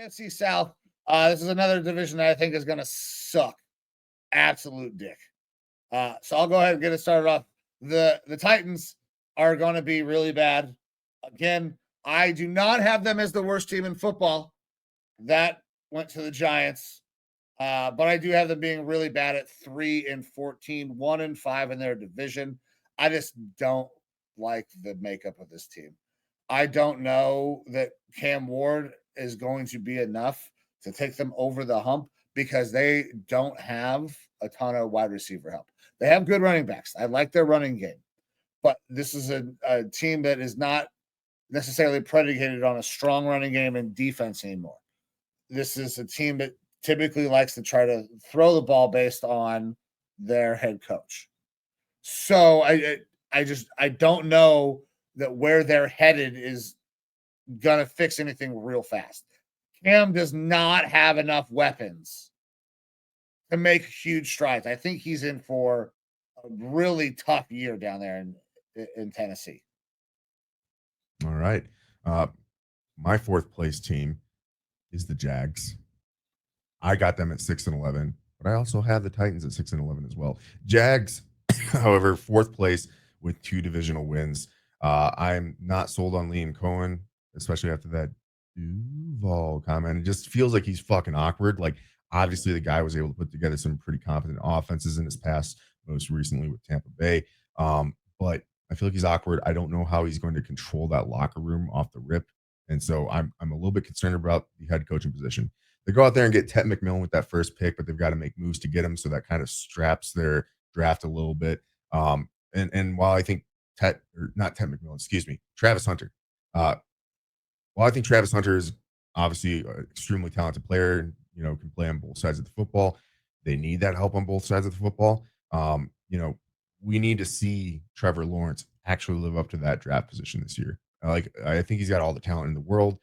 AFC South. This is another division that I think is going to suck absolute dick. So I'll go ahead and get it started off. The Titans are going to be really bad. Again, I do not have them as the worst team in football. That went to the Giants. But I do have them being really bad at 3-14, 1-5 in their division. I just don't like the makeup of this team. I don't know that Cam Ward is going to be enough to take them over the hump because they don't have a ton of wide receiver help. They have good running backs. I like their running game, but this is a team that is not necessarily predicated on a strong running game and defense anymore. This is a team that typically likes to try to throw the ball based on their head coach. So I don't know that where they're headed is gonna fix anything real fast. Cam does not have enough weapons to make huge strides. I think he's in for a really tough year down there in Tennessee. All right. My fourth place team is the Jags. I got them at 6-11, but I also have the Titans at 6-11 as well. Jags, however, fourth place with 2 divisional wins. I'm not sold on Liam Cohen, especially after that Duval comment. It just feels like he's fucking awkward. Like, obviously, the guy was able to put together some pretty competent offenses in his past, most recently with Tampa Bay. But I feel like he's awkward. I don't know how he's going to control that locker room off the rip. And so I'm a little bit concerned about the head coaching position. They go out there and get Ted McMillan with that first pick, but they've got to make moves to get him. So that kind of straps their draft a little bit. And while I think Travis Hunter. While I think Travis Hunter is obviously an extremely talented player, can play on both sides of the football. They need that help on both sides of the football. We need to see Trevor Lawrence actually live up to that draft position this year. I think he's got all the talent in the world.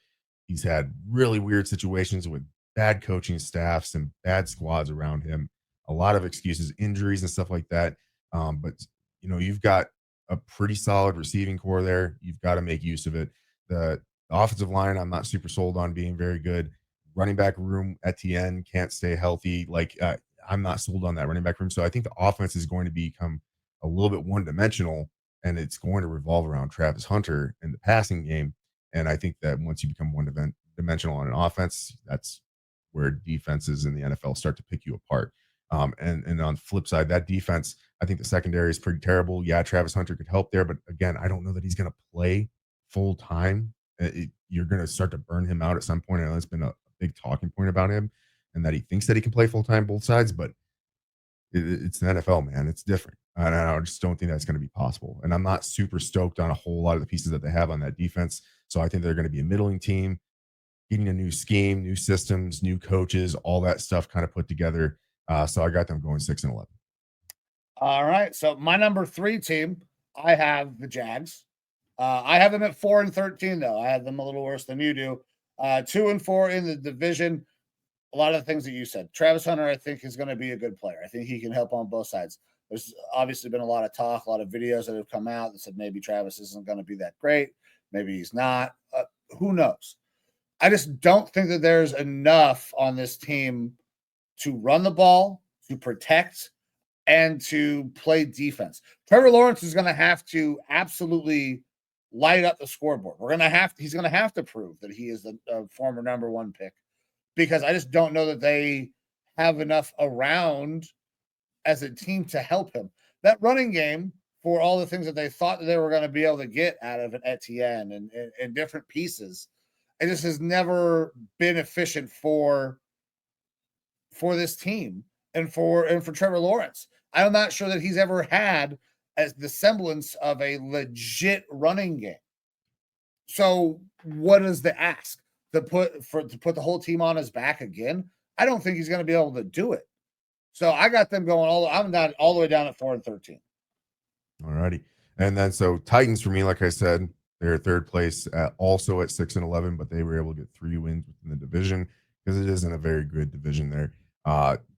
He's had really weird situations with bad coaching staffs and bad squads around him. A lot of excuses, injuries and stuff like that. But you've got a pretty solid receiving core there. You've got to make use of it. The offensive line, I'm not super sold on being very good. Running back room, Etienne can't stay healthy. I'm not sold on that running back room. So I think the offense is going to become a little bit one-dimensional, and it's going to revolve around Travis Hunter in the passing game. And I think that once you become one-dimensional on an offense, that's where defenses in the NFL start to pick you apart. And on the flip side, that defense, I think the secondary is pretty terrible. Yeah, Travis Hunter could help there, but again, I don't know that he's going to play full time. You're going to start to burn him out at some point. I know it's been a big talking point about him, and that he thinks that he can play full time both sides, but it's the NFL, man. It's different. And I just don't think that's going to be possible. And I'm not super stoked on a whole lot of the pieces that they have on that defense. So I think they're going to be a middling team, getting a new scheme, new systems, new coaches, all that stuff kind of put together. So I got them going 6-11. All right. So my number 3 team, I have the Jags. I have them at 4-13, though. I have them a little worse than you do. 2-4 in the division. A lot of the things that you said. Travis Hunter, I think, is going to be a good player. I think he can help on both sides. There's obviously been a lot of talk, a lot of videos that have come out that said maybe Travis isn't going to be that great. Maybe he's not. Who knows? I just don't think that there's enough on this team to run the ball, to protect, and to play defense. Trevor Lawrence is going to have to absolutely light up the scoreboard. He's going to have to prove that he is the former number 1 pick, because I just don't know that they have enough around as a team to help him. That running game, for all the things that they thought that they were going to be able to get out of an Etienne and different pieces, it just has never been efficient for this team and for Trevor Lawrence. I'm not sure that he's ever had as the semblance of a legit running game. So what is the ask? To put the whole team on his back again? I don't think he's going to be able to do it. So I got them going I'm not all the way down at 4-13. All righty. And then so Titans for me, like I said, they're third place also at 6-11, but they were able to get 3 wins within the division because it isn't a very good division there.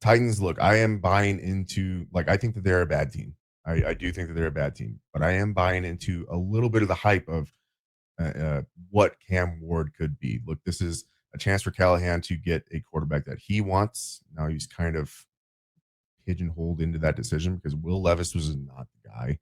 Titans, look, I am buying into, I think that they're a bad team. I do think that they're a bad team, but I am buying into a little bit of the hype of what Cam Ward could be. Look, this is a chance for Callahan to get a quarterback that he wants. Now he's kind of pigeonholed into that decision because Will Levis was not the guy.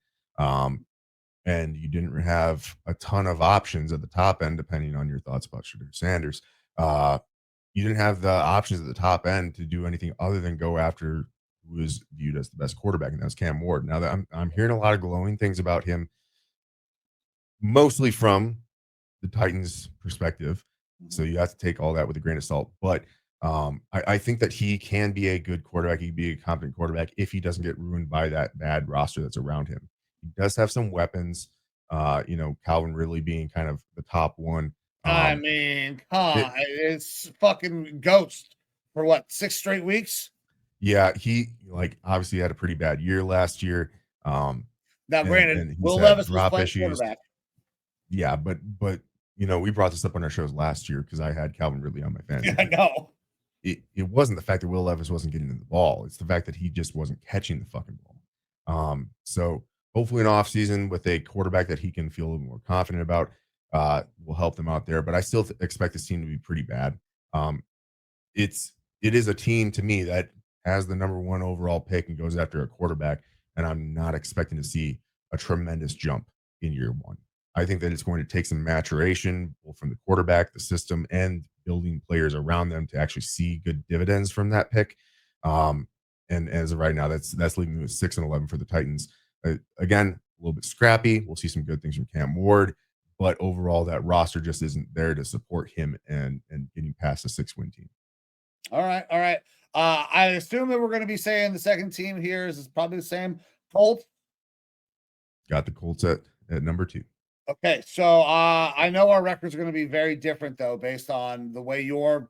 And you didn't have a ton of options at the top end, depending on your thoughts about Shedeur Sanders. You didn't have the options at the top end to do anything other than go after who is viewed as the best quarterback, and that's Cam Ward. Now that I'm hearing a lot of glowing things about him, mostly from the Titans' perspective. So you have to take all that with a grain of salt. But I think that he can be a good quarterback. He can be a competent quarterback if he doesn't get ruined by that bad roster that's around him. He does have some weapons. Calvin Ridley being kind of the top one. I mean, it's fucking Ghost for what, 6 straight weeks? Yeah, he obviously had a pretty bad year last year. Now, granted, and Will Levis was playing issues. quarterback. Yeah, but we brought this up on our shows last year because I had Calvin Ridley on my fantasy. I know. It wasn't the fact that Will Levis wasn't getting the ball. It's the fact that he just wasn't catching the fucking ball. So hopefully an offseason with a quarterback that he can feel a little more confident about will help them out there. But I still expect this team to be pretty bad. It is a team to me that has the number 1 overall pick and goes after a quarterback, and I'm not expecting to see a tremendous jump in year 1. I think that it's going to take some maturation both from the quarterback, the system, and building players around them to actually see good dividends from that pick. And as of right now, that's leaving me with 6-11 for the Titans. Again, a little bit scrappy. We'll see some good things from Cam Ward, but overall, that roster just isn't there to support him and getting past a 6-win team. All right. I assume that we're going to be saying the second team here is probably the same. Colts. Got the Colts at number 2. Okay, so I know our records are going to be very different, though, based on the way your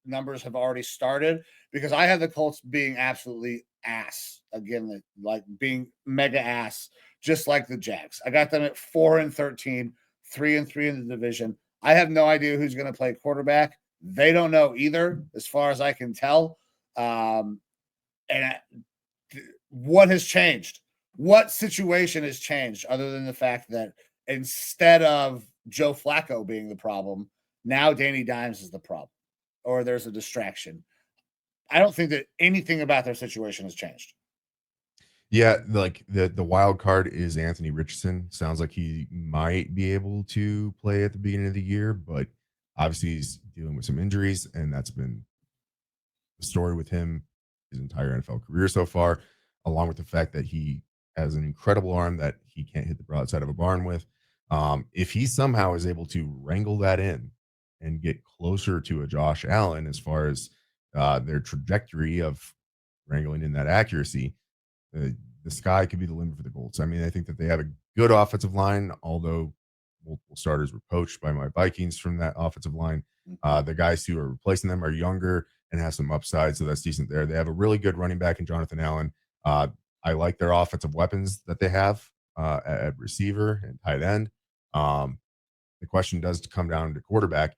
numbers have already started, because I have the Colts being absolutely ass again, like being mega ass, just like the Jags. I got them at 4-13, 3-3 in the division. I have no idea who's going to play quarterback. They don't know either, as far as I can tell. What has changed? What situation has changed other than the fact that instead of Joe Flacco being the problem, now Danny Dimes is the problem, or there's a distraction? I don't think that anything about their situation has changed. Yeah, like the wild card is Anthony Richardson. Sounds like he might be able to play at the beginning of the year, but obviously he's dealing with some injuries, and that's been the story with him his entire NFL career so far, along with the fact that he has an incredible arm that he can't hit the broadside of a barn with. If he somehow is able to wrangle that in and get closer to a Josh Allen as far as their trajectory of wrangling in that accuracy, the sky could be the limit for the Colts. I mean, I think that they have a good offensive line, although multiple starters were poached by my Vikings from that offensive line. The guys who are replacing them are younger and have some upside, so that's decent there. They have a really good running back in Jonathan Allen. I like their offensive weapons that they have at receiver and tight end. The question does come down to quarterback.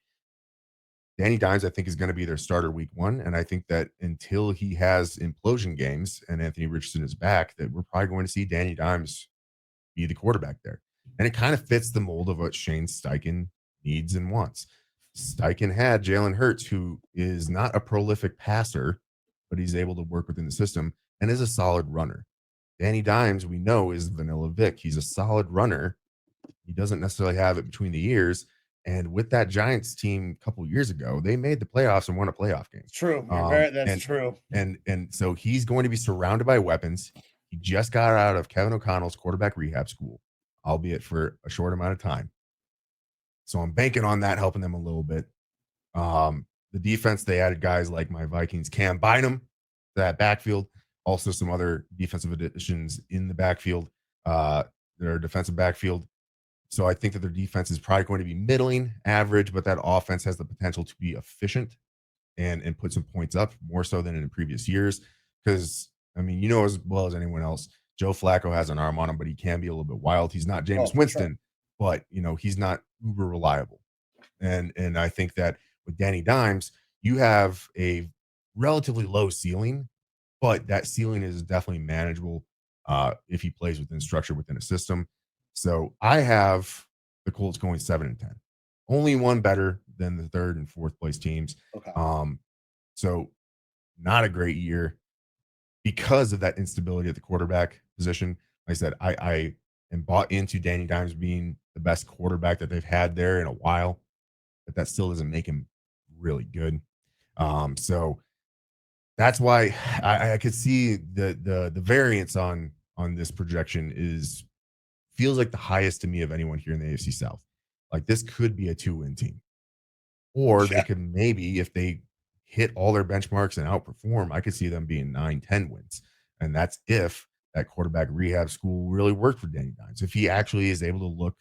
Danny Dimes, I think, is going to be their starter week 1. And I think that until he has implosion games and Anthony Richardson is back, that we're probably going to see Danny Dimes be the quarterback there. And it kind of fits the mold of what Shane Steichen needs and wants. Steichen had Jalen Hurts, who is not a prolific passer, but he's able to work within the system and is a solid runner. Danny Dimes, we know, is Vanilla Vic. He's a solid runner. He doesn't necessarily have it between the ears. And with that Giants team a couple years ago, they made the playoffs and won a playoff game. True. That's true. And so he's going to be surrounded by weapons. He just got out of Kevin O'Connell's quarterback rehab school, albeit for a short amount of time. So I'm banking on that helping them a little bit. The defense, they added guys like my Vikings, Cam Bynum, that backfield. Also some other defensive additions in the backfield, their defensive backfield. So I think that their defense is probably going to be middling, average, but that offense has the potential to be efficient and put some points up more so than in previous years. Because, I mean, you know as well as anyone else, Joe Flacco has an arm on him, but he can be a little bit wild. He's not Jameis Winston, but, he's not uber reliable. And I think that with Danny Dimes, you have a relatively low ceiling, but that ceiling is definitely manageable if he plays within structure, within a system. So I have the Colts going 7-10. Only one better than the third and fourth place teams. Okay. So not a great year because of that instability at the quarterback position. Like I said, I am bought into Danny Dimes being the best quarterback that they've had there in a while, but that still doesn't make him really good. So that's why I could see the variance on this projection is feels like the highest to me of anyone here in the AFC South. Like this could be a 2-win team. Or they Yeah. could maybe, if they hit all their benchmarks and outperform, I could see them being 9-10 wins. And that's if that quarterback rehab school really worked for Danny Dimes. If he actually is able to look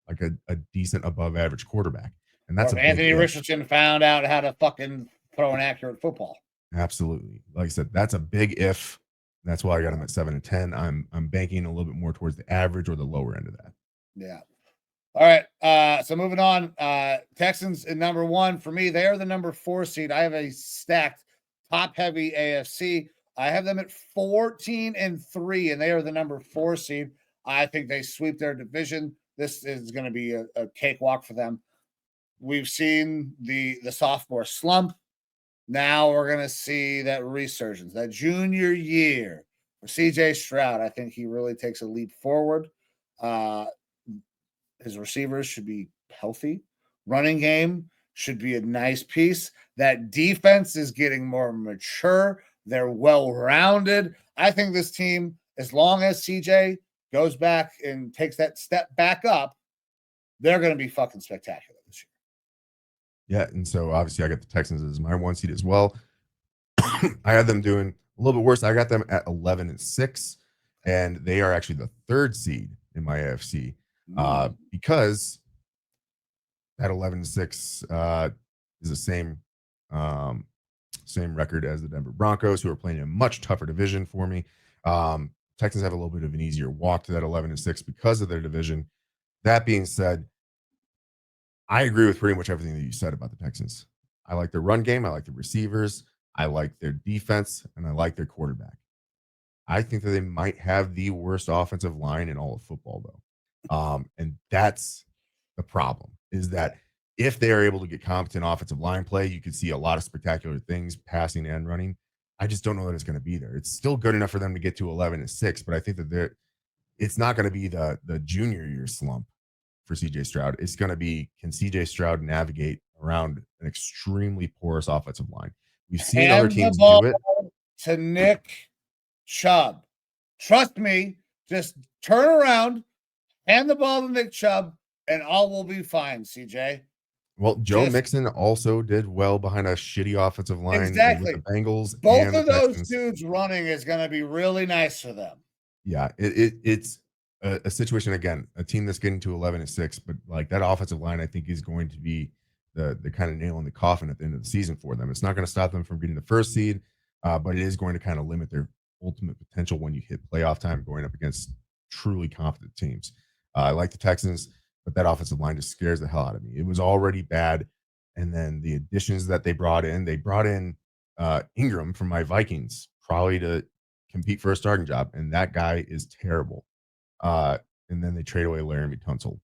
like a decent above average quarterback. And Or that's if a big Anthony if. Richardson found out how to fucking throw an accurate football. Absolutely. Like I said, that's a big if. That's why I got him at 7-10. I'm banking a little bit more towards the average or the lower end of that. Yeah. All right. So moving on. Texans in number 1 for me. They are the number 4 seed. I have a stacked top heavy AFC. I have them at 14-3, and they are the number 4 seed. I think they sweep their division. This is going to be a cakewalk for them. We've seen the sophomore slump. Now we're going to see that resurgence, that junior year for CJ Stroud. I think he really takes a leap forward. His receivers should be healthy. Running game should be a nice piece. That defense is getting more mature. They're well-rounded. I think this team, as long as CJ goes back and takes that step back up, they're going to be fucking spectacular this year. Yeah, and so obviously I got the Texans as my 1 seed as well. I had them doing a little bit worse. I got them at 11-6, and they are actually the 3rd seed in my AFC because that 11-6 is the same record as the Denver Broncos, who are playing in a much tougher division for me. Texans have a little bit of an easier walk to that 11-6 because of their division. That being said, I agree with pretty much everything that you said about the Texans. I like their run game. I like the receivers. I like their defense, and I like their quarterback. I think that they might have the worst offensive line in all of football, though. And that's the problem, is that if they are able to get competent offensive line play, you could see a lot of spectacular things passing and running. I just don't know that it's going to be there. It's still good enough for them to get to 11-6, but I think that it's not going to be the junior year slump for CJ Stroud. It's going to be, can CJ Stroud navigate around an extremely porous offensive line? We've seen other teams do it. To Nick Chubb. Trust me, just turn around, hand the ball to Nick Chubb, and all will be fine, CJ. Well, Joe Mixon also did well behind a shitty offensive line with the Bengals. Both of those dudes running is going to be really nice for them. Yeah, it's a situation, again, a team that's getting to 11-6, but like that offensive line, I think is going to be the kind of nail in the coffin at the end of the season for them. It's not going to stop them from getting the 1st seed, but it is going to kind of limit their ultimate potential when you hit playoff time going up against truly competent teams. I like the Texans, but that offensive line just scares the hell out of me. It was already bad, and then the additions that they brought in Ingram from my Vikings, probably to compete for a starting job, and that guy is terrible. And then they trade away Laramie Tunsil,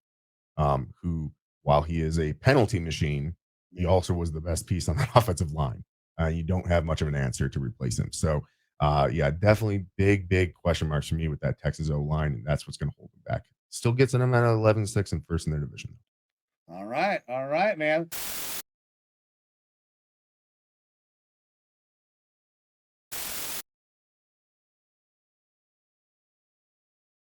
who, while he is a penalty machine, he also was the best piece on that offensive line. You don't have much of an answer to replace him. So, yeah, definitely big question marks for me with that Texas O-line, and that's what's going to hold them back. Still gets them at 11-6 and 1st in their division. All right, man.